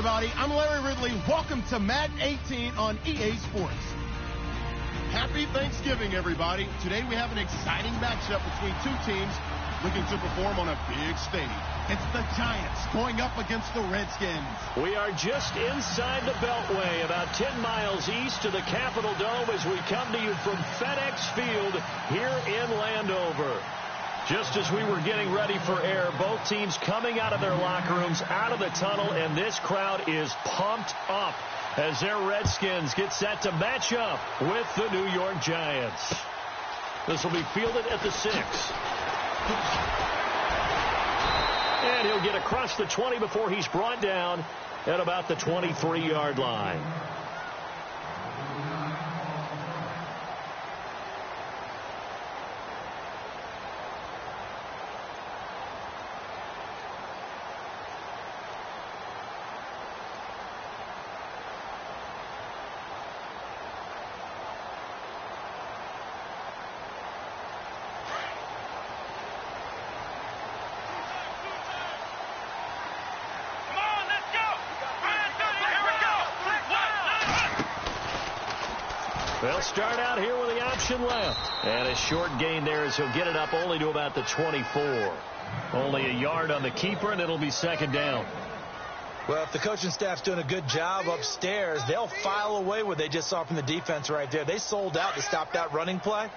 everybody. I'm Larry Ridley. Welcome to Madden 18 on EA Sports. Happy Thanksgiving, everybody. Today we have an exciting matchup between two teams looking to perform on a big stage. It's the Giants going up against the Redskins. We are just inside the Beltway, about 10 miles east of the Capitol Dome as we come to you from FedEx Field here in Landover. Just as we were getting ready for air, both teams coming out of their locker rooms, out of the tunnel, and this crowd is pumped up as their Redskins get set to match up with the New York Giants. This will be fielded at the 6. And he'll get across the 20 before he's brought down at about the 23-yard line. They'll start out here with the option left. And a short gain there as he'll get it up only to about the 24. Only a yard on the keeper, and it'll be second down. Well, if the coaching staff's doing a good job upstairs, they'll file away what they just saw from the defense right there. They sold out to stop that running play.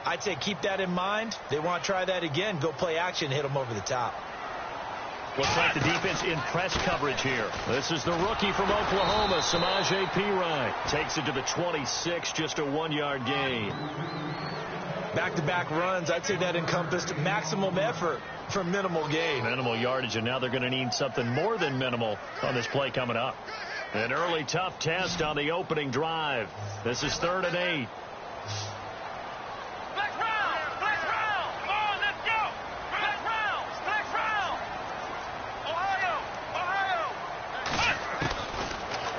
I'd say keep that in mind. They want to try that again. Go play action, hit them over the top. Looks like the defense in press coverage here. This is the rookie from Oklahoma, Samaje Perine. Takes it to the 26, just a 1-yard gain. Back-to-back runs, I'd say that encompassed maximum effort for minimal gain. Minimal yardage, and now they're going to need something more than minimal on this play coming up. An early tough test on the opening drive. This is 3rd and 8.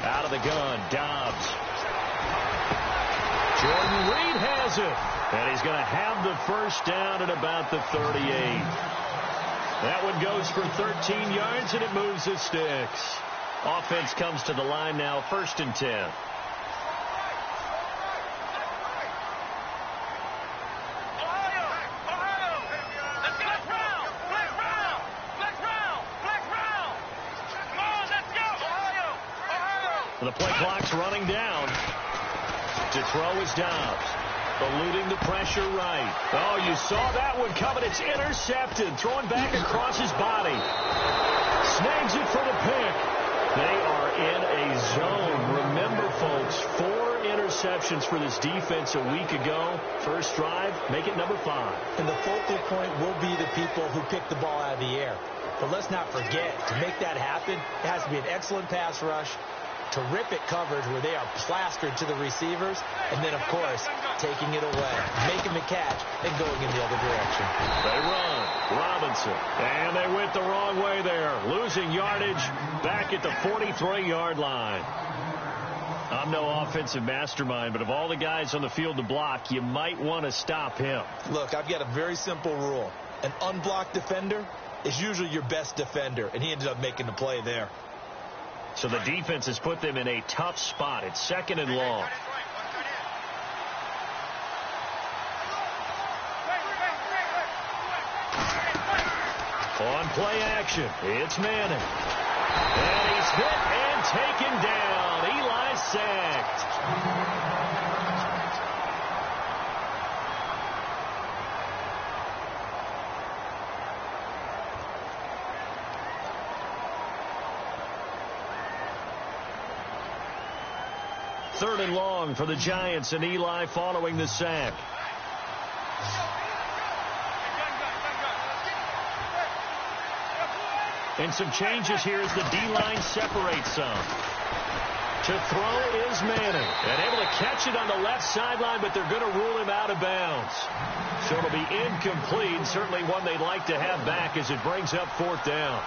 Out of the gun, Dobbs. Jordan Reed has it. And he's going to have the first down at about the 38. That one goes for 13 yards, and it moves the sticks. Offense comes to the line now, 1st and 10. The play clock's running down. To throw is Dobbs. Eluding the pressure right. Oh, you saw that one coming. It's intercepted. Thrown back across his body. Snags it for the pick. They are in a zone. Remember, folks, 4 interceptions for this defense a week ago. First drive, make it number 5. And the focal point will be the people who pick the ball out of the air. But let's not forget, to make that happen, it has to be an excellent pass rush, terrific coverage where they are plastered to the receivers, and then, of course, taking it away, making the catch, and going in the other direction. They run. Robinson. And they went the wrong way there. Losing yardage back at the 43-yard line. I'm no offensive mastermind, but of all the guys on the field to block, you might want to stop him. Look, I've got a very simple rule. An unblocked defender is usually your best defender, and he ended up making the play there. So the defense has put them in a tough spot. It's 2nd and long. On play action, it's Manning. And he's hit and taken down. Eli sacked. Third and long for the Giants, and Eli following the sack. And some changes here as the D-line separates some. To throw is Manning. And able to catch it on the left sideline, but they're going to rule him out of bounds. So it'll be incomplete. Certainly one they'd like to have back as it brings up 4th down.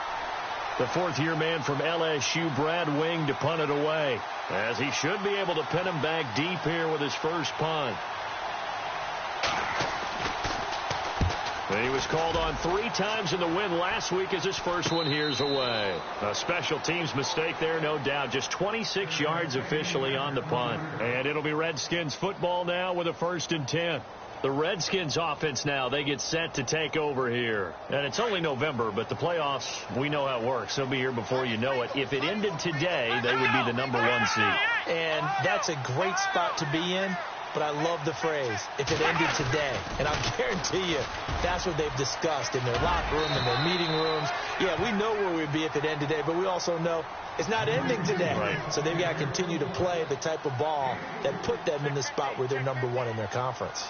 The 4th-year man from LSU, Brad Wing, to punt it away, as he should be able to pin him back deep here with his first punt. He was called on 3 times in the win last week as his first one here's away. A special teams mistake there, no doubt. Just 26 yards officially on the punt. And it'll be Redskins football now with a 1st and 10. The Redskins offense now, they get set to take over here. And it's only November, but the playoffs, we know how it works. They'll be here before you know it. If it ended today, they would be the #1 seed. And that's a great spot to be in. But I love the phrase, if it ended today. And I'll guarantee you, that's what they've discussed in their locker room, in their meeting rooms. Yeah, we know where we'd be if it ended today, but we also know it's not ending today. Right. So they've got to continue to play the type of ball that put them in the spot where they're #1 in their conference.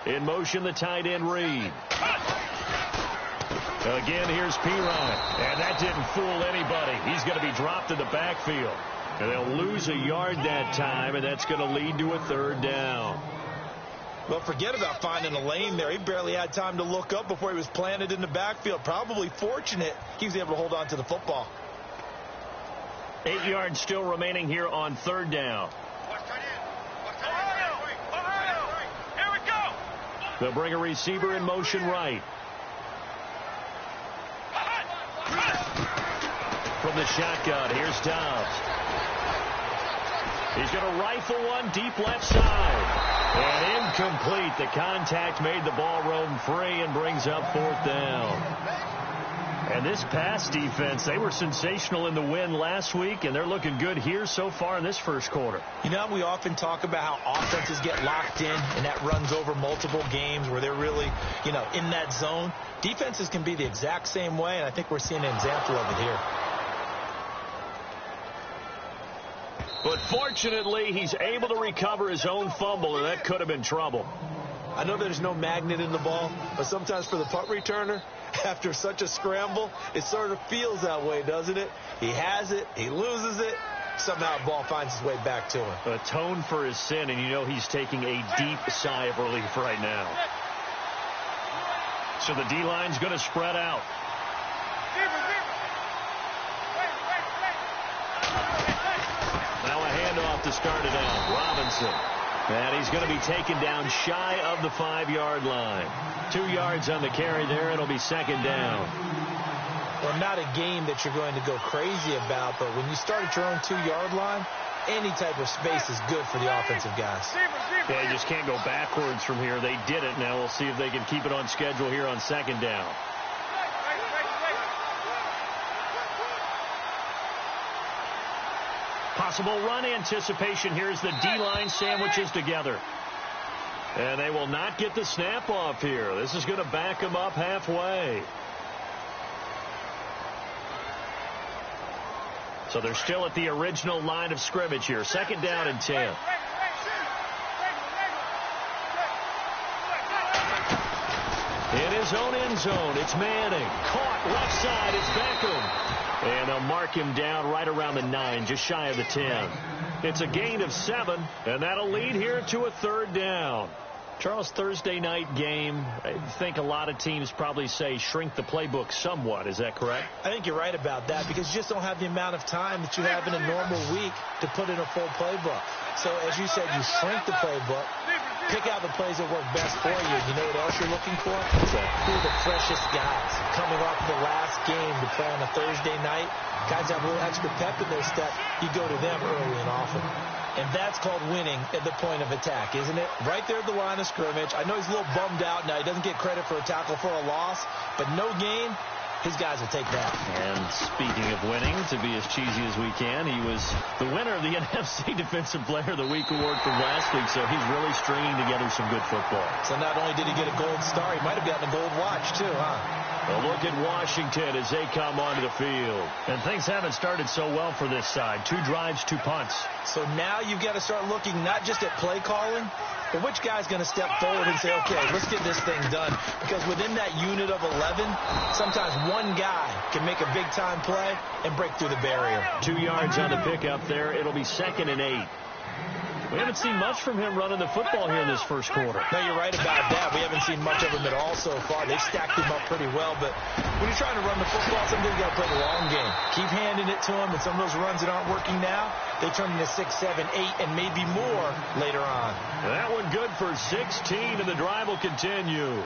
In motion, the tight end Reed. Again, here's Pirine. And that didn't fool anybody. He's going to be dropped in the backfield. And they'll lose a yard that time, and that's going to lead to a 3rd down. Well, forget about finding a lane there. He barely had time to look up before he was planted in the backfield. Probably fortunate he was able to hold on to the football. 8 yards still remaining here on 3rd down. Here we go. They'll bring a receiver in motion right. From the shotgun, here's Dobbs. He's going to rifle one deep left side. And incomplete. The contact made the ball roam free and brings up 4th down. And this pass defense, they were sensational in the win last week, and they're looking good here so far in this 1st quarter. You know, we often talk about how offenses get locked in, and that runs over multiple games where they're really, in that zone. Defenses can be the exact same way, and I think we're seeing an example of it here. But fortunately, he's able to recover his own fumble, and that could have been trouble. I know there's no magnet in the ball, but sometimes for the punt returner, after such a scramble, it sort of feels that way, doesn't it? He has it, he loses it, somehow the ball finds its way back to him. Atone for his sin, and he's taking a deep sigh of relief right now. So the D-line's going to spread out. Now a handoff to start it out. Robinson. And he's going to be taken down shy of the 5-yard line. 2 yards on the carry there. It'll be 2nd down. Well, not a game that you're going to go crazy about, but when you start at your own 2-yard line, any type of space is good for the offensive guys. Yeah, you just can't go backwards from here. They did it. Now we'll see if they can keep it on schedule here on 2nd down. Possible run anticipation here as the D-line sandwiches together. And they will not get the snap off here. This is going to back them up halfway. So they're still at the original line of scrimmage here. 2nd down and 10. In his own end zone, it's Manning. Caught left side, it's Beckham. And they'll mark him down right around the 9, just shy of the 10. It's a gain of 7, and that'll lead here to a 3rd down. Charles, Thursday night game, I think a lot of teams probably say shrink the playbook somewhat. Is that correct? I think you're right about that because you just don't have the amount of time that you have in a normal week to put in a full playbook. So, as you said, you shrink the playbook, pick out the plays that work best for you. You know what else you're looking for? Who are the freshest guys coming off the last game to play on a Thursday night? Guys have a little extra pep in their step. You go to them early and often. And that's called winning at the point of attack, isn't it? Right there at the line of scrimmage. I know he's a little bummed out now. He doesn't get credit for a tackle for a loss, but no gain. His guys will take that. And speaking of winning, to be as cheesy as we can, he was the winner of the NFC Defensive Player of the Week award from last week, so he's really stringing together some good football. So not only did he get a gold star, he might have gotten a gold watch too, huh? A look at Washington as they come onto the field. And things haven't started so well for this side. 2 drives, 2 punts. So now you've got to start looking not just at play calling, but which guy's going to step forward and say, okay, let's get this thing done. Because within that unit of 11, sometimes one guy can make a big-time play and break through the barrier. 2 yards on the pickup there. It'll be 2nd and 8. We haven't seen much from him running the football here in this first quarter. No, you're right about that. We haven't seen much of him at all so far. They've stacked him up pretty well, but when you're trying to run the football, sometimes you got to play the long game. Keep handing it to him, and some of those runs that aren't working now, they turn into 6, 7, 8, and maybe more later on. That one good for 16, and the drive will continue.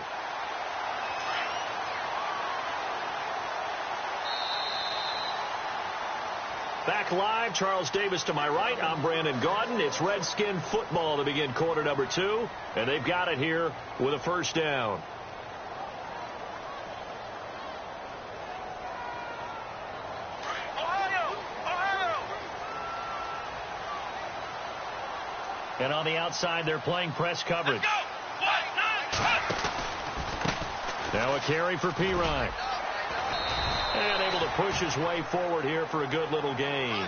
Back live, Charles Davis to my right. I'm Brandon Gaudin. It's Redskin football to begin quarter number 2, and they've got it here with a first down. And on the outside, they're playing press coverage. Now a carry for Pirine. And able to push his way forward here for a good little gain.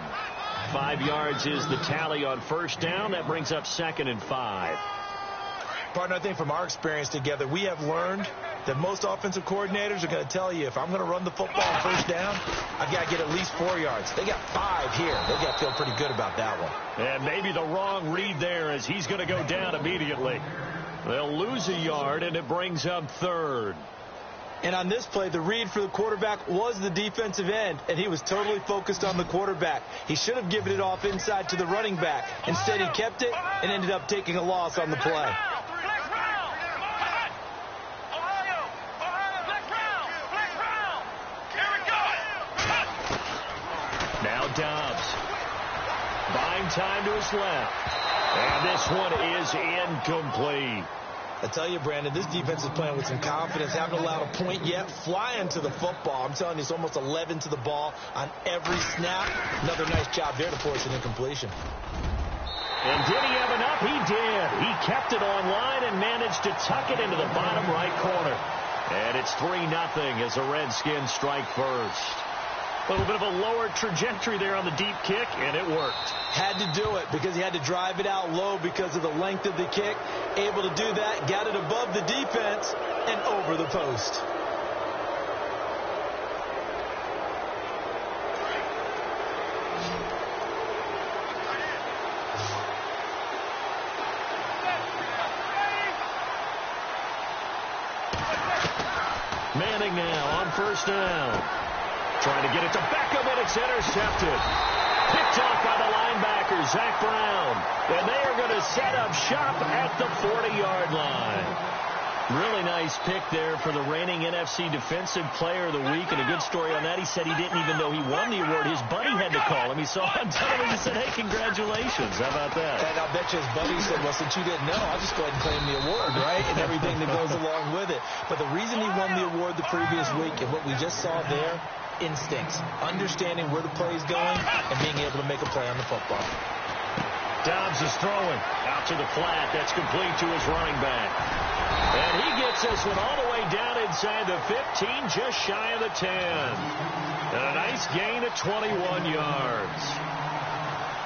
5 yards is the tally on first down. That brings up 2nd and 5. Partner, I think from our experience together, we have learned that most offensive coordinators are going to tell you, if I'm going to run the football on first down, I've got to get at least 4 yards. They got 5 here. They got to feel pretty good about that one. And maybe the wrong read there, as he's going to go down immediately. They'll lose a yard, and it brings up 3rd. And on this play, the read for the quarterback was the defensive end, and he was totally focused on the quarterback. He should have given it off inside to the running back. Instead, he kept it and ended up taking a loss on the play. Now Dobbs. Buying time to his left. And this one is incomplete. I tell you, Brandon, this defense is playing with some confidence. Haven't allowed a point yet. Flying to the football. I'm telling you, it's almost 11 to the ball on every snap. Another nice job there to force an incompletion. And did he have enough? He did. He kept it on line and managed to tuck it into the bottom right corner. And it's 3-0 as the Redskins strike first. A little bit of a lower trajectory there on the deep kick, and it worked. Had to do it because he had to drive it out low because of the length of the kick. Able to do that, got it above the defense and over the post. Manning now on first down. Trying to get it to Beckham, and it's intercepted. Picked off by the linebacker, Zach Brown. And they are going to set up shop at the 40-yard line. Really nice pick there for the reigning NFC Defensive Player of the Week. And a good story on that. He said he didn't even know he won the award. His buddy had to call him. He saw on television and said, hey, congratulations. How about that? And I'll bet you his buddy said, well, since you didn't know, I'll just go ahead and claim the award, right? And everything that goes along with it. But the reason he won the award the previous week and what we just saw there, instincts, understanding where the play is going and being able to make a play on the football. Dobbs is throwing out to the flat. That's complete to his running back. And he gets this one all the way down inside the 15, just shy of the 10. And a nice gain of 21 yards.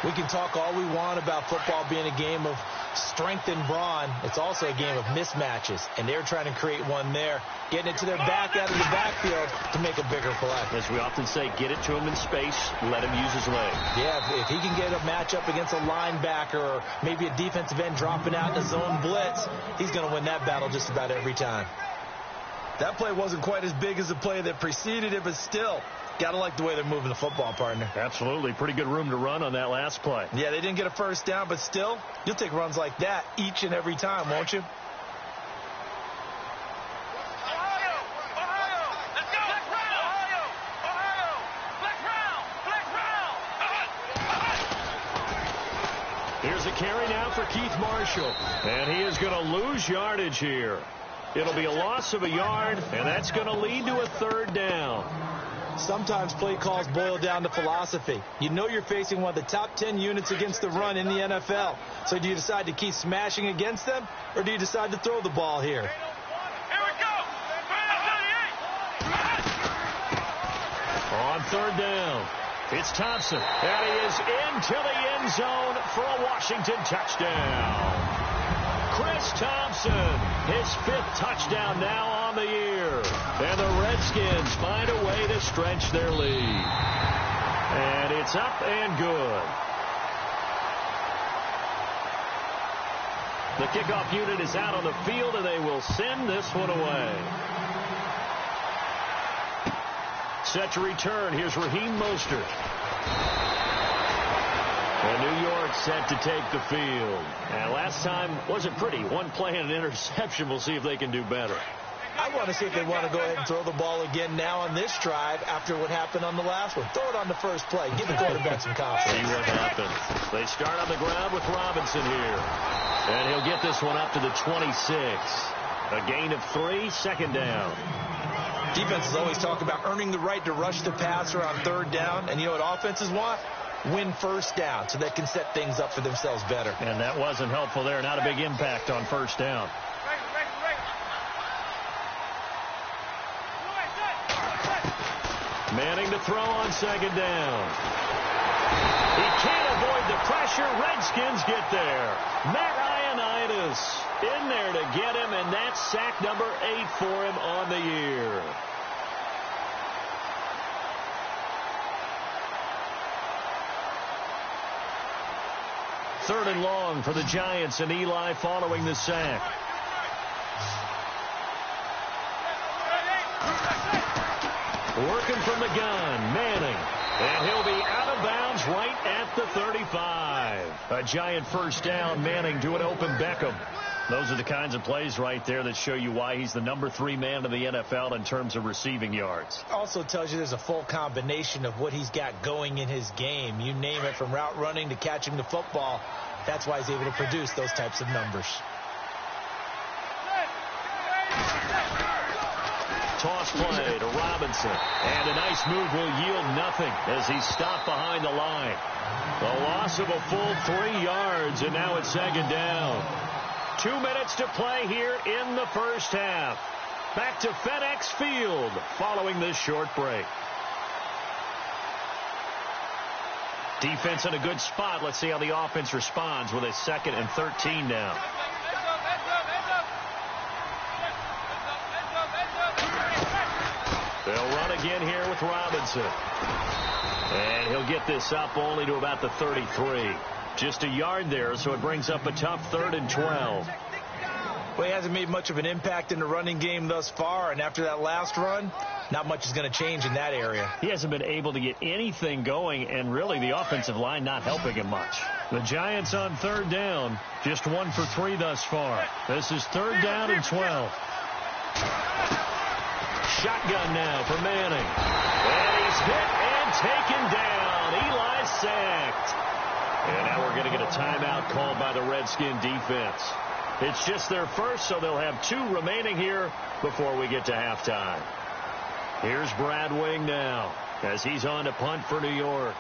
We can talk all we want about football being a game of strength and brawn. It's also a game of mismatches, and they're trying to create one there, getting it to their back out of the backfield to make a bigger play. As we often say, get it to him in space, let him use his leg. Yeah, if he can get a matchup against a linebacker or maybe a defensive end dropping out in a zone blitz, he's going to win that battle just about every time. That play wasn't quite as big as the play that preceded it, but still, got to like the way they're moving the football, partner. Absolutely. Pretty good room to run on that last play. Yeah, they didn't get a first down, but still, you'll take runs like that each and every time, won't you? Here's a carry now for Keith Marshall. And he is going to lose yardage here. It'll be a loss of a yard, and that's going to lead to a third down. Sometimes play calls boil down to philosophy. You know you're facing one of the top 10 units against the run in the NFL. So do you decide to keep smashing against them, or do you decide to throw the ball here? Here we go. On third down, it's Thompson. And he is into the end zone for a Washington touchdown. Chris Thompson, his 5th touchdown now on the year. And the Redskins find a way to stretch their lead. And it's up and good. The kickoff unit is out on the field, and they will send this one away. Set to return. Here's Raheem Mostert. And New York set to take the field. And last time wasn't pretty. One play and an interception. We'll see if they can do better. I want to see if they want to go ahead and throw the ball again now on this drive after what happened on the last one. Throw it on the first play. Give the quarterback some confidence. See what happens. They start on the ground with Robinson here. And he'll get this one up to the 26. A gain of 3, second down. Defenses always talk about earning the right to rush the passer on third down. And you know what offenses want? Win first down so they can set things up for themselves better. And that wasn't helpful there. Not a big impact on first down. Manning to throw on second down. He can't avoid the pressure. Redskins get there. Matt Ioannidis in there to get him, and that's sack number 8 for him on the year. Third and long for the Giants, and Eli following the sack. Working from the gun, Manning. And he'll be out of bounds right at the 35. A giant first down, Manning to an open Beckham. Those are the kinds of plays right there that show you why he's the number 3 man in the NFL in terms of receiving yards. Also tells you there's a full combination of what he's got going in his game. You name it, from route running to catching the football. That's why he's able to produce those types of numbers. Toss play to Robinson. And a nice move will yield nothing as he's stopped behind the line. The loss of a full 3 yards, and now it's second down. 2 minutes to play here in the first half. Back to FedEx Field following this short break. Defense in a good spot. Let's see how the offense responds with a 2nd and 13 now. They'll run again here with Robinson. And he'll get this up only to about the 33. Just a yard there, so it brings up a tough 3rd and 12. Well, he hasn't made much of an impact in the running game thus far, and after that last run, not much is going to change in that area. He hasn't been able to get anything going, and really the offensive line not helping him much. The Giants on 3rd down, just 1 for 3 thus far. This is 3rd down and 12. Shotgun now for Manning. And he's hit and taken down. Eli sacked. And now we're going to get a timeout called by the Redskin defense. It's just their first, so they'll have 2 remaining here before we get to halftime. Here's Brad Wing now as he's on to punt for New York.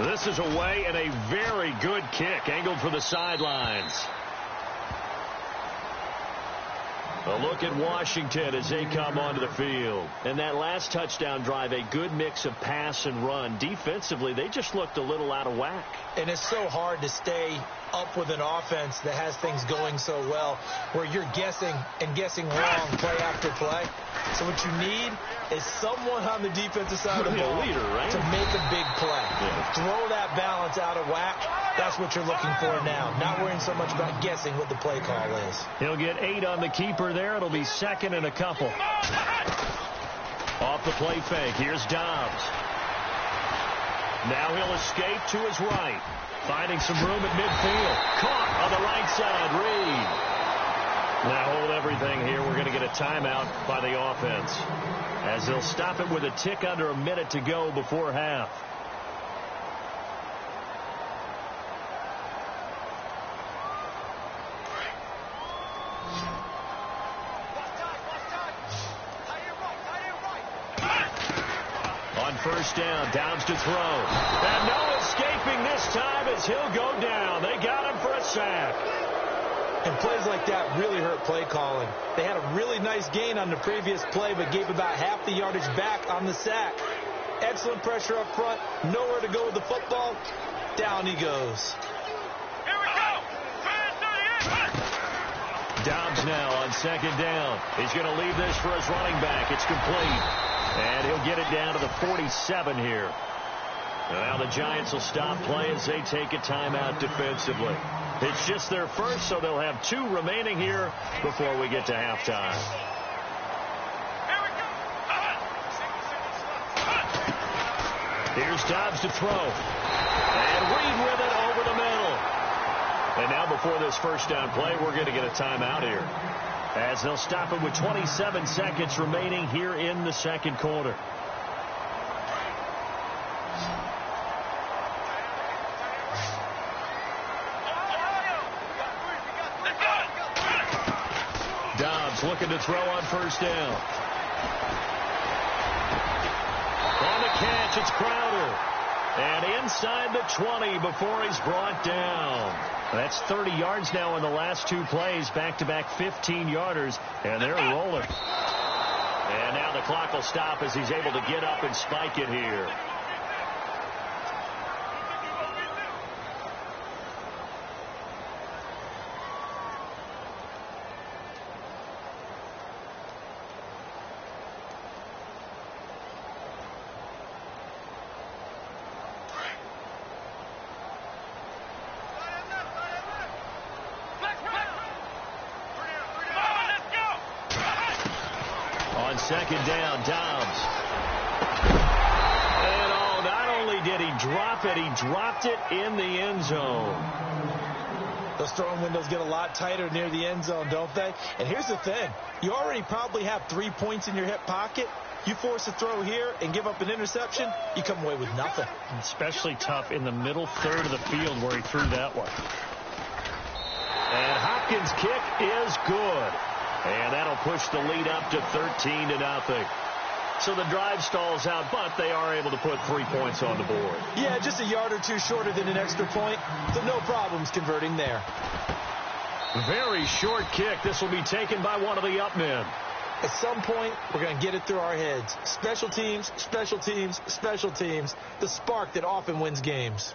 This is away and a very good kick angled for the sidelines. A look at Washington as they come onto the field. And that last touchdown drive, a good mix of pass and run. Defensively, they just looked a little out of whack. And it's so hard to stay up with an offense that has things going so well, where you're guessing and guessing wrong play after play. So what you need is someone on the defensive side of the ball to make a big play. Yeah. Throw that balance out of whack. That's what you're looking for now. Not worrying so much about guessing what the play call is. He'll get 8 on the keeper there. It'll be 2nd and a couple. Off the play fake. Here's Dobbs. Now he'll escape to his right. Finding some room at midfield. Caught on the right side. Reed. Now hold everything here. We're going to get a timeout by the offense, as they'll stop it with a tick under a minute to go before half. On first down, Downs to throw. And no escaping this time as he'll go down. They got him for a sack. And plays like that really hurt play calling. They had a really nice gain on the previous play, but gave about half the yardage back on the sack. Excellent pressure up front. Nowhere to go with the football. Down he goes. Here we go. Dobbs now on 2nd down. He's going to leave this for his running back. It's complete. And he'll get it down to the 47 here. And now the Giants will stop play as they take a timeout defensively. It's just their first, so they'll have 2 remaining here before we get to halftime. Here's Dobbs to throw. And Reed with it over the middle. And now before this first down play, we're going to get a timeout here, as they'll stop it with 27 seconds remaining here in the second quarter. Dobbs looking to throw on first down. On the catch, it's Crowder. And inside the 20 before he's brought down. That's 30 yards now in the last 2 plays, back-to-back 15-yarders, and they're rolling. And now the clock will stop as he's able to get up and spike it here. Second down, Dobbs. And not only did he drop it, he dropped it in the end zone. Those throwing windows get a lot tighter near the end zone, don't they? And here's the thing. You already probably have 3 points in your hip pocket. You force a throw here and give up an interception, you come away with nothing. Especially tough in the middle third of the field where he threw that one. And Hopkins' kick is good. And that'll push the lead up to 13-0. So the drive stalls out, but they are able to put 3 points on the board. Yeah, just a yard or 2 shorter than an extra point. So no problems converting there. Very short kick. This will be taken by one of the up men. At some point, we're going to get it through our heads. Special teams, special teams, special teams. The spark that often wins games.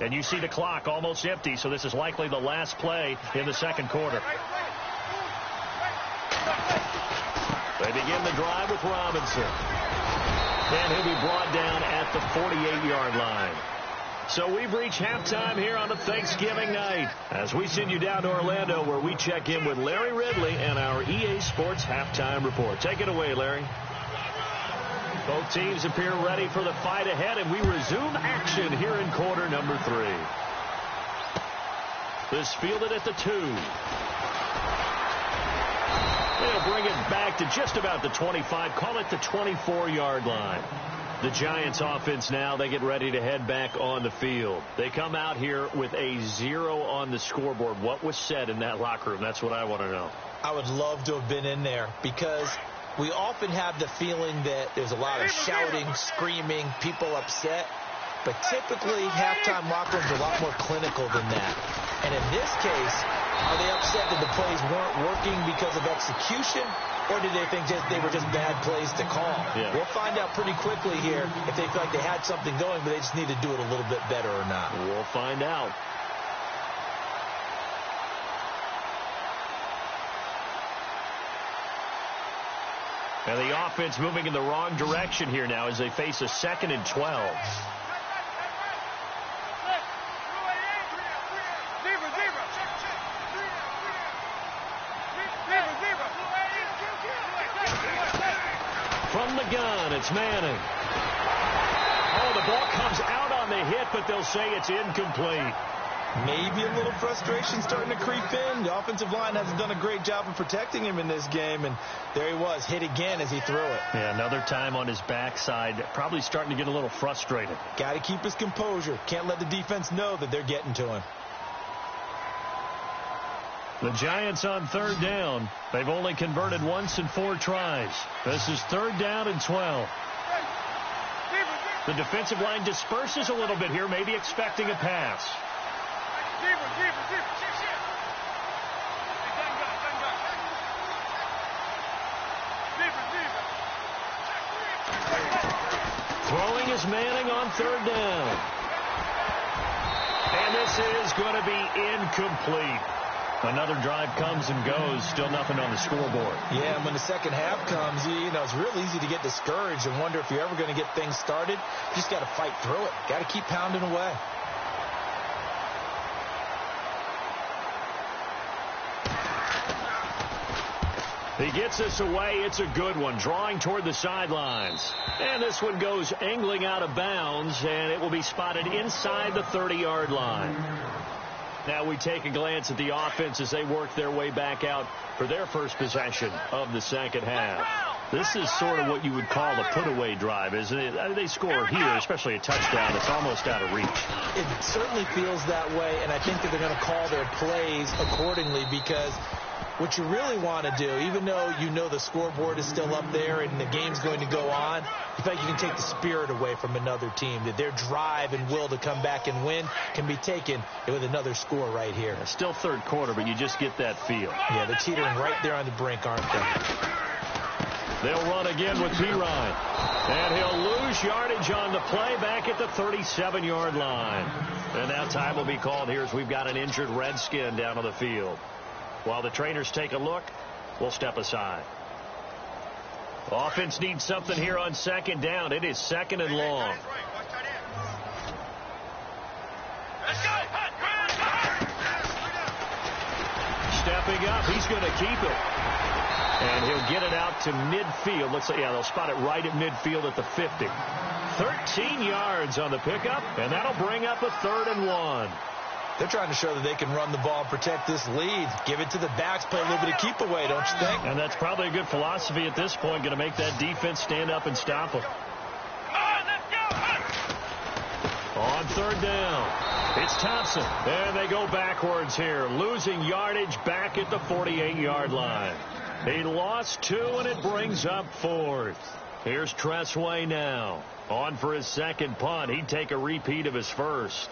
And you see the clock almost empty, so this is likely the last play in the second quarter. They begin the drive with Robinson. And he'll be brought down at the 48-yard line. So we've reached halftime here on a Thanksgiving night as we send you down to Orlando, where we check in with Larry Ridley and our EA Sports Halftime Report. Take it away, Larry. Both teams appear ready for the fight ahead, and we resume action here in quarter number 3. This fielded at the 2. They'll bring it back to just about the 25, call it the 24-yard line. The Giants offense now, they get ready to head back on the field. They come out here with a 0 on the scoreboard. What was said in that locker room? That's what I want to know. I would love to have been in there, because we often have the feeling that there's a lot of shouting, screaming, people upset. But typically, halftime locker rooms are a lot more clinical than that. And in this case, are they upset that the plays weren't working because of execution? Or did they think they were just bad plays to call? Yeah. We'll find out pretty quickly here if they feel like they had something going, but they just need to do it a little bit better or not. We'll find out. And the offense moving in the wrong direction here now as they face a 2nd and 12. From the gun, it's Manning. Oh, the ball comes out on the hit, but they'll say it's incomplete. Maybe a little frustration starting to creep in. The offensive line hasn't done a great job of protecting him in this game, and there he was, hit again as he threw it. Yeah, another time on his backside, probably starting to get a little frustrated. Got to keep his composure. Can't let the defense know that they're getting to him. The Giants on 3rd down. They've only converted once in 4 tries. This is 3rd down and 12. The defensive line disperses a little bit here, maybe expecting a pass. Throwing is Manning on 3rd down. And this is going to be incomplete. Another drive comes and goes. Still nothing on the scoreboard. Yeah, and when the second half comes, you know, it's real easy to get discouraged and wonder if you're ever going to get things started. You just got to fight through it. Got to keep pounding away. He gets this away. It's a good one. Drawing toward the sidelines. And this one goes angling out of bounds, and it will be spotted inside the 30-yard line. Now we take a glance at the offense as they work their way back out for their first possession of the second half. This is sort of what you would call a put-away drive, isn't it? They score here, especially a touchdown. It's almost out of reach. It certainly feels that way, and I think that they're going to call their plays accordingly, because what you really want to do, even though you know the scoreboard is still up there and the game's going to go on, you feel like you can take the spirit away from another team, that their drive and will to come back and win can be taken with another score right here. Still third quarter, but you just get that feel. Yeah, they're teetering right there on the brink, aren't they? They'll run again with Perine. And he'll lose yardage on the play back at the 37-yard line. And now time will be called here as we've got an injured Redskin down on the field. While the trainers take a look, we'll step aside. Offense needs something here on second down. It is second and long. Stepping up, he's going to keep it. And he'll get it out to midfield. Looks like, yeah, they'll spot it right at midfield at the 50. 13 yards on the pickup, and that'll bring up a 3rd and 1. They're trying to show that they can run the ball and protect this lead. Give it to the backs, play a little bit of keep away, don't you think? And that's probably a good philosophy at this point, going to make that defense stand up and stop them. On 3rd down, it's Thompson. And they go backwards here, losing yardage back at the 48-yard line. He lost 2, and it brings up 4th. Here's Tressway now. On for his second punt. He'd take a repeat of his first.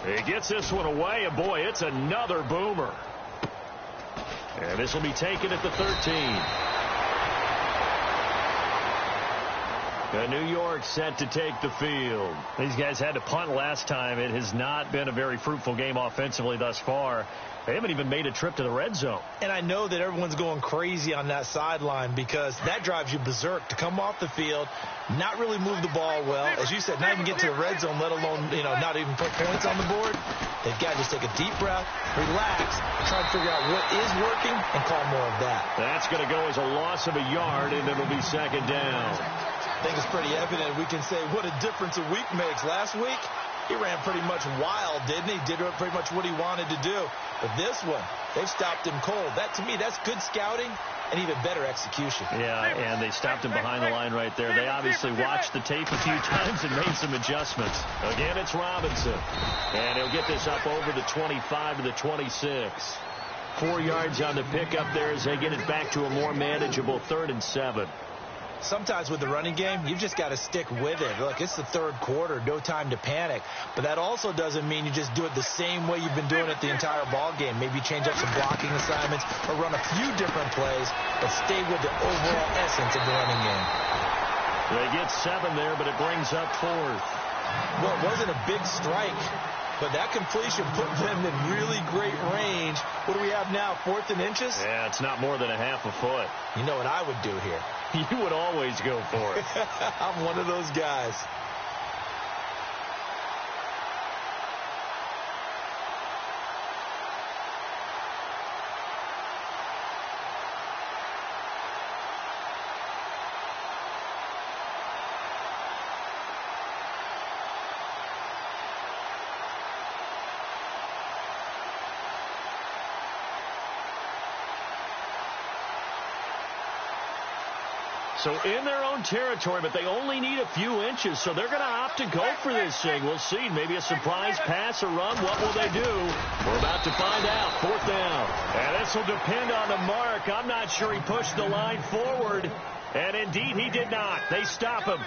He gets this one away, and boy, it's another boomer. And this will be taken at the 13. New York set to take the field. These guys had to punt last time. It has not been a very fruitful game offensively thus far. They haven't even made a trip to the red zone. And I know that everyone's going crazy on that sideline, because that drives you berserk to come off the field, not really move the ball well. As you said, not even get to the red zone, let alone, not even put points on the board. They've got to just take a deep breath, relax, try to figure out what is working, and call more of that. That's going to go as a loss of a yard, and it'll be second down. I think it's pretty evident. We can say what a difference a week makes. Last week, he ran pretty much wild, didn't he? Did pretty much what he wanted to do. But this one, they've stopped him cold. That, to me, that's good scouting and even better execution. Yeah, and they stopped him behind the line right there. They obviously watched the tape a few times and made some adjustments. Again, it's Robinson. And he'll get this up over the 25 to the 26. 4 yards on the pickup there as they get it back to a more manageable 3rd and 7. Sometimes with the running game, you've just got to stick with it. Look, it's the third quarter, no time to panic. But that also doesn't mean you just do it the same way you've been doing it the entire ball game. Maybe change up some blocking assignments or run a few different plays, but stay with the overall essence of the running game. They get 7 there, but it brings up 4th. Well, it wasn't a big strike, but that completion put them in really great range. What do we have now, 4th and inches? Yeah, it's not more than a half a foot. You know what I would do here? You would always go for it. I'm one of those guys. So in their own territory, but they only need a few inches, so they're going to opt to go for this thing. We'll see. Maybe a surprise pass or run. What will they do? We're about to find out. 4th down. And this will depend on the mark. I'm not sure he pushed the line forward. And indeed, he did not. They stop him.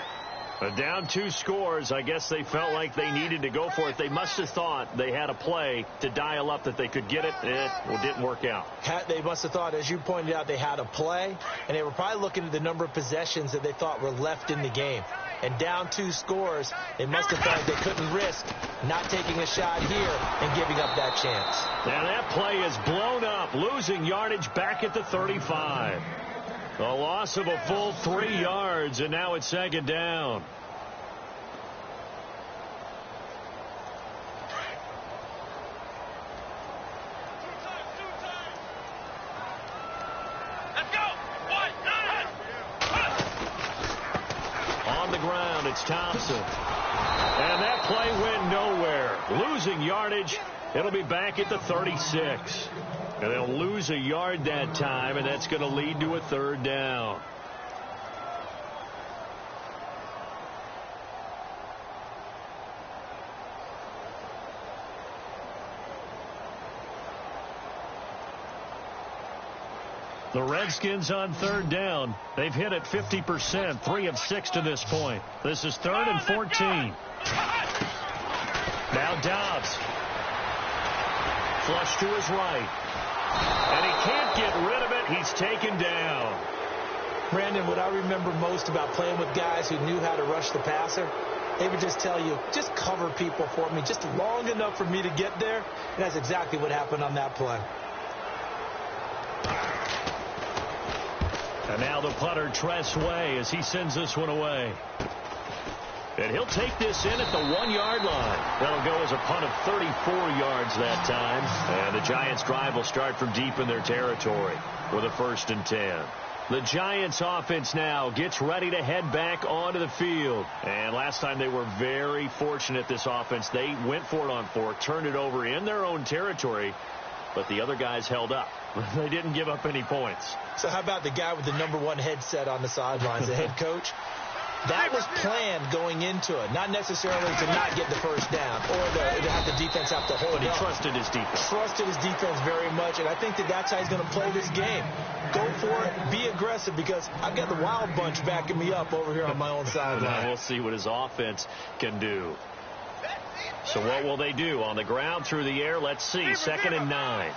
Down 2 scores. I guess they felt like they needed to go for it. They must have thought they had a play to dial up that they could get it. It didn't work out. They must have thought, as you pointed out, they had a play, and they were probably looking at the number of possessions that they thought were left in the game. And down 2 scores, they must have felt they couldn't risk not taking a shot here and giving up that chance. Now that play is blown up, losing yardage back at the 35. A loss of a full 3 yards, and now it's 2nd down. Let's go. 1, 9. On the ground, it's Thompson. And that play went nowhere. Losing yardage, it'll be back at the 36. And they'll lose a yard that time, and that's going to lead to a 3rd down. The Redskins on 3rd down. They've hit it 50%, 3 of 6 to this point. This is 3rd and 14. Now Dobbs. Flush to his right. And he can't get rid of it. He's taken down. Brandon, what I remember most about playing with guys who knew how to rush the passer, they would just tell you, just cover people for me, just long enough for me to get there. And that's exactly what happened on that play. And now the punter, Tress Way, as he sends this one away. And he'll take this in at the 1-yard line. That'll go as a punt of 34 yards that time. And the Giants' drive will start from deep in their territory with a 1st and 10. The Giants' offense now gets ready to head back onto the field. And last time they were very fortunate, this offense. They went for it on 4, turned it over in their own territory, but the other guys held up. They didn't give up any points. So how about the guy with the #1 headset on the sidelines, the head coach? That was planned going into it, not necessarily to not get the 1st down or to have the defense have to hold But he up. trusted his defense. Trusted his defense very much, and I think that's how he's going to play this game. Go for it, be aggressive, because I've got the Wild Bunch backing me up over here on my own sideline. We'll see what his offense can do. So what will they do? On the ground, through the air, let's see. 2nd and 9.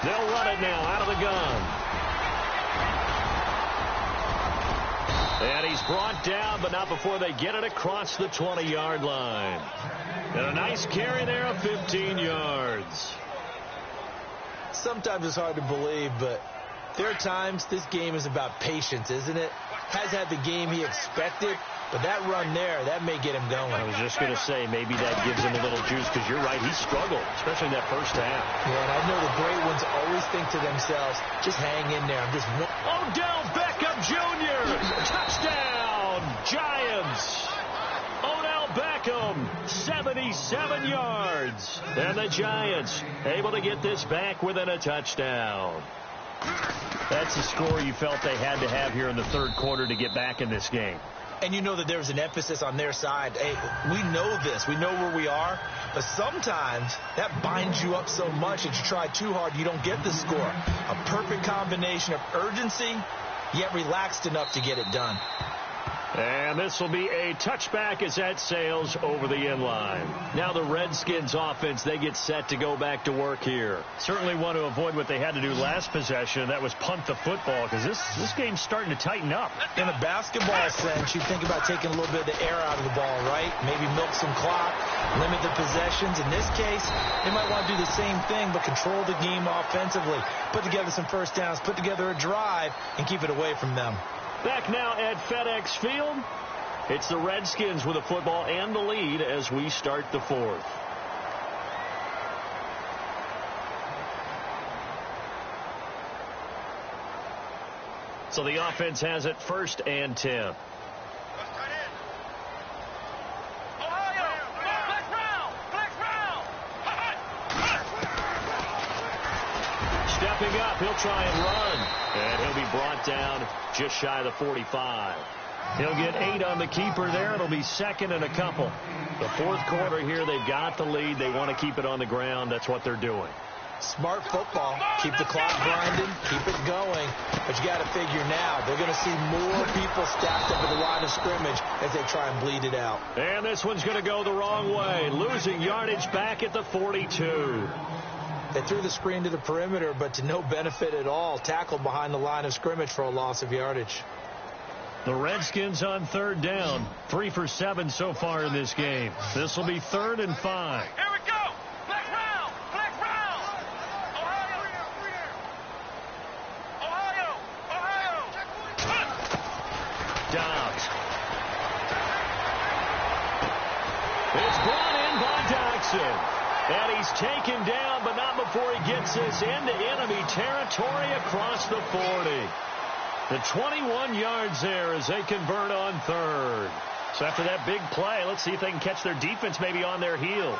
They'll run it now out of the gun. And he's brought down, but not before they get it across the 20-yard line. And a nice carry there of 15 yards. Sometimes it's hard to believe, but there are times this game is about patience, isn't it? Has had the game he expected, but that run there, that may get him going. I was just going to say, maybe that gives him a little juice, because you're right, he struggled, especially in that 1st half. Yeah, and I know the great ones always think to themselves, just hang in there. I'm just Odell Beckham Jr. Touchdown, Giants. Odell Beckham, 77 yards. And the Giants able to get this back within a touchdown. That's the score you felt they had to have here in the 3rd quarter to get back in this game. And you know that there's an emphasis on their side. Hey, we know this. We know where we are. But sometimes that binds you up so much that you try too hard, you don't get the score. A perfect combination of urgency, yet relaxed enough to get it done. And this will be a touchback as that sails over the end line. Now the Redskins offense, they get set to go back to work here. Certainly want to avoid what they had to do last possession. That was punt the football, because this game's starting to tighten up. In a basketball sense, you think about taking a little bit of the air out of the ball, right? Maybe milk some clock, limit the possessions. In this case, they might want to do the same thing, but control the game offensively. Put together some 1st downs, put together a drive, and keep it away from them. Back now at FedEx Field. It's the Redskins with the football and the lead as we start the 4th. So the offense has it 1st and 10. Stepping up, he'll try and run. And he'll be brought down just shy of the 45. He'll get 8 on the keeper there. It'll be 2nd and a couple. The 4th quarter here, they've got the lead. They want to keep it on the ground. That's what they're doing. Smart football. Keep the clock grinding. Keep it going, but you got to figure now they're going to see more people stacked up at the line of scrimmage as they try and bleed it out. And this one's going to go the wrong way, losing yardage back at the 42. They threw the screen to the perimeter, but to no benefit at all. Tackled behind the line of scrimmage for a loss of yardage. The Redskins on third down. 3 for 7 so far in this game. This will be 3rd and 5. Here we go. Black round. Black round. Ohio. Dobbs. It's brought in by Dodson. And he's taken down, but not before he gets this into enemy territory across the 40. The 21 yards there as they convert on 3rd. So after that big play, let's see if they can catch their defense maybe on their heels.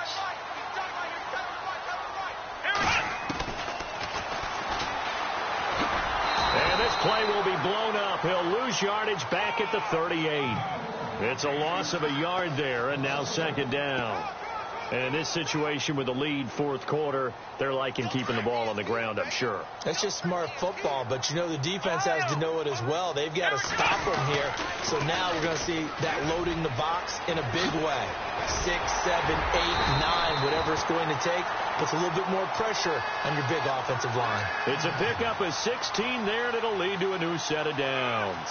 And this play will be blown up. He'll lose yardage back at the 38. It's a loss of a yard there, and now 2nd down. And in this situation with the lead 4th quarter, they're liking keeping the ball on the ground, I'm sure. That's just smart football, but you know the defense has to know it as well. They've got to stop them here. So now we're going to see that loading the box in a big way. 6, 7, 8, 9, whatever it's going to take, puts a little bit more pressure on your big offensive line. It's a pickup of 16 there, and it'll lead to a new set of downs.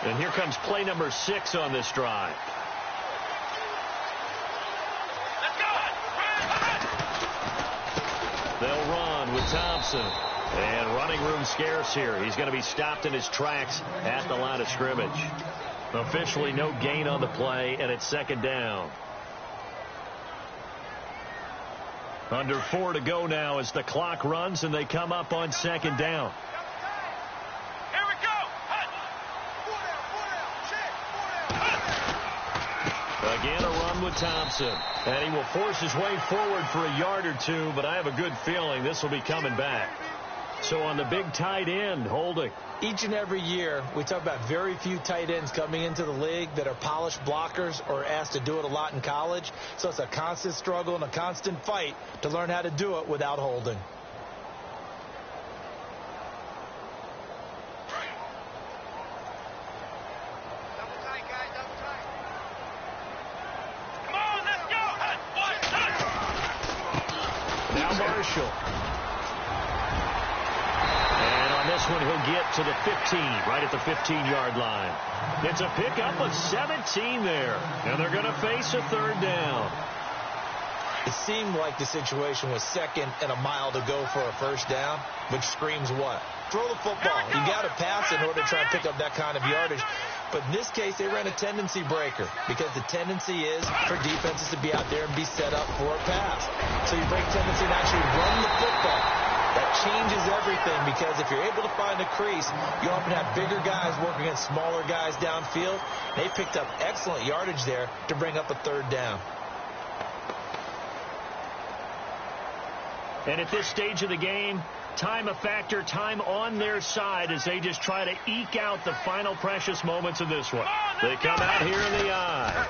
And here comes play number 6 on this drive. They'll run with Thompson. And running room scarce here. He's going to be stopped in his tracks at the line of scrimmage. Officially no gain on the play, and it's 2nd down. Under 4 to go now as the clock runs, and they come up on 2nd down. Here we go. Again, a run with Thompson. And he will force his way forward for a yard or two, but I have a good feeling this will be coming back. So on the big tight end, Holding. Each and every year, we talk about very few tight ends coming into the league that are polished blockers or asked to do it a lot in college. So it's a constant struggle and a constant fight to learn how to do it without holding. Now Marshall. And on this one, he'll get to the 15, right at the 15-yard line. It's a pickup of 17 there, and they're going to face a 3rd down. It seemed like the situation was 2nd and a mile to go for a 1st down, which screams what? Throw the football. You got to pass in order to try and pick up that kind of yardage. But in this case, they ran a tendency breaker because the tendency is for defenses to be out there and be set up for a pass. So you break tendency and actually run the football. That changes everything because if you're able to find a crease, you often have bigger guys working against smaller guys downfield. They picked up excellent yardage there to bring up a 3rd down. And at this stage of the game, time a factor, time on their side as they just try to eke out the final precious moments of this one. They come out here in the eye.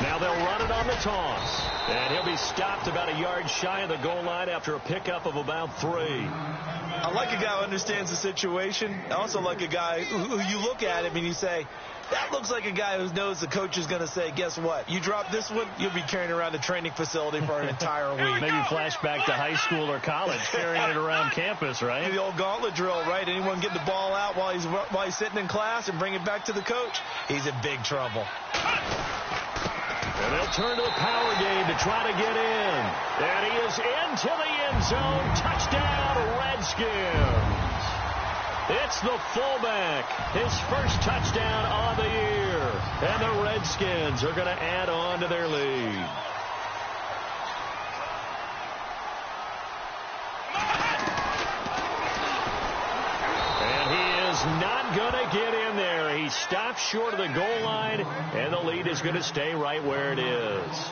Now they'll run it on the toss. And he'll be stopped about a yard shy of the goal line after a pickup of about 3. I like a guy who understands the situation. I also like a guy who you look at him and you say, that looks like a guy who knows the coach is going to say, guess what? You drop this one, you'll be carrying around the training facility for an entire week. Maybe flashback to high school or college, carrying it around campus, right? The old gauntlet drill, right? Anyone getting the ball out while he's sitting in class and bring it back to the coach, he's in big trouble. And they'll turn to the power game to try to get in. And he is into the end zone. Touchdown, Redskins. It's the fullback, his first touchdown on the year. And the Redskins are going to add on to their lead. And he is not going to get in there. He stops short of the goal line, and the lead is going to stay right where it is.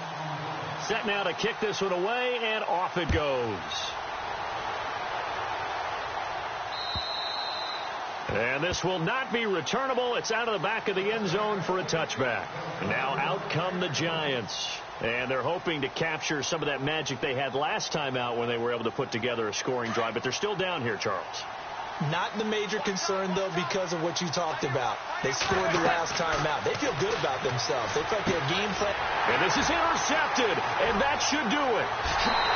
Set now to kick this one away, and off it goes. And this will not be returnable. It's out of the back of the end zone for a touchback. Now out come the Giants. And they're hoping to capture some of that magic they had last time out when they were able to put together a scoring drive. But they're still down here, Charles. Not the major concern, though, because of what you talked about. They scored the last time out. They feel good about themselves. They feel like their game plan. And this is intercepted, and that should do it.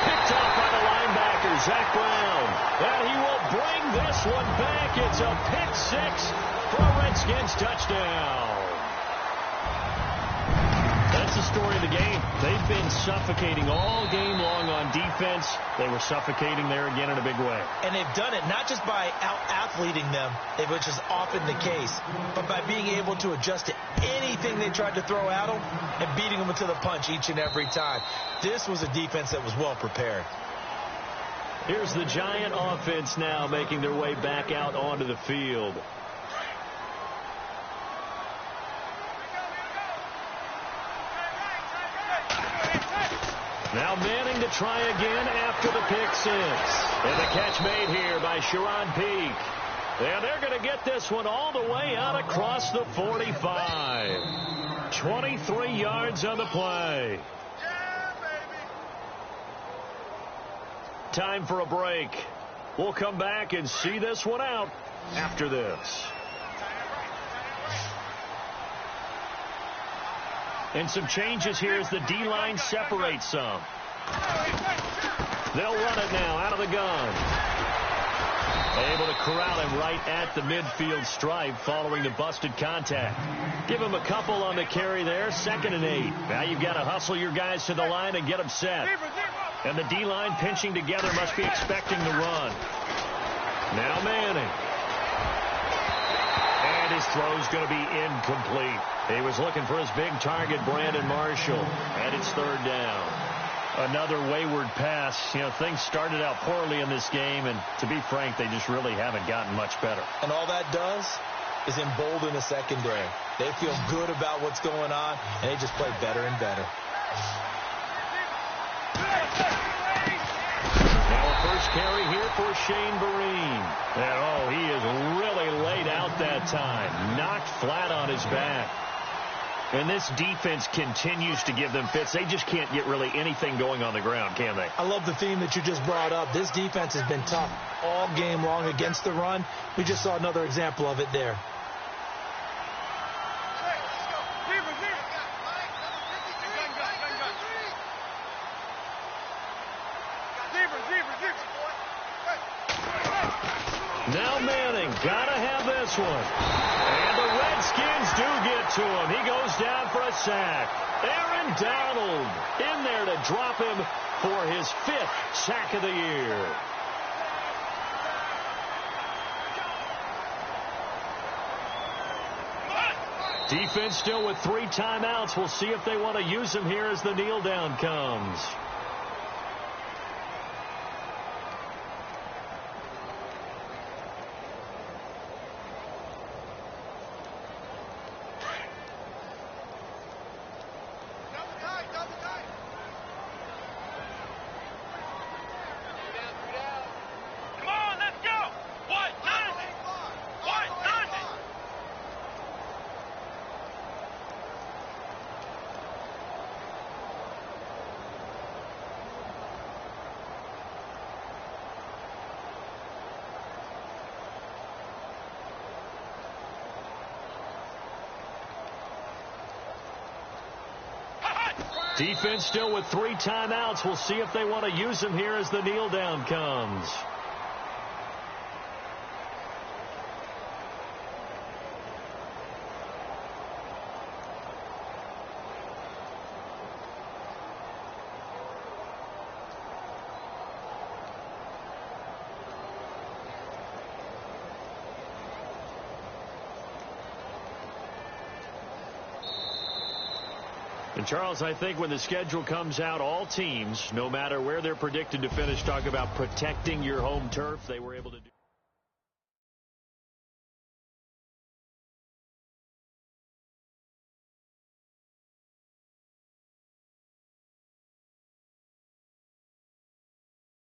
Picked off by the linebacker, Zach Brown. And he will bring this one back. It's a pick six for a Redskins touchdown. That's the story of the game. They've been suffocating all game long on defense. They were suffocating there again in a big way. And they've done it not just by out-athleting them, which is often the case, but by being able to adjust to anything they tried to throw at them and beating them to the punch each and every time. This was a defense that was well prepared. Here's the Giant offense now making their way back out onto the field. Now Manning to try again after the pick six. And the catch made here by Sharon Peak. And they're going to get this one all the way out across the 45. 23 yards on the play. Time for a break. We'll come back and see this one out after this. And some changes here as the D-line separates some. They'll run it now out of the gun. Able to corral him right at the midfield stripe following the busted contact. Give him a couple on the carry there. 2nd and 8. Now you've got to hustle your guys to the line and get them set. And the D-line pinching together must be expecting the run. Now Manning. And his throw's going to be incomplete. He was looking for his big target, Brandon Marshall. And it's 3rd down. Another wayward pass. You know, things started out poorly in this game, and to be frank, they just really haven't gotten much better. And all that does is embolden the secondary. They feel good about what's going on, and they just play better and better. Now a first carry here for Shane Vereen. And, he is really laid out that time. Knocked flat on his back. And this defense continues to give them fits. They just can't get really anything going on the ground, can they? I love the theme that you just brought up. This defense has been tough all game long against the run. We just saw another example of it there. Now Manning, gotta have this one. And the Redskins do get to him. He goes down for a sack. Aaron Donald in there to drop him for his 5th sack of the year. Defense still with 3 timeouts. We'll see if they want to use them here as the kneel down comes. Defense still with 3 timeouts. We'll see if they want to use them here as the kneel down comes. And, Charles, I think when the schedule comes out, all teams, no matter where they're predicted to finish, talk about protecting your home turf. They were able to do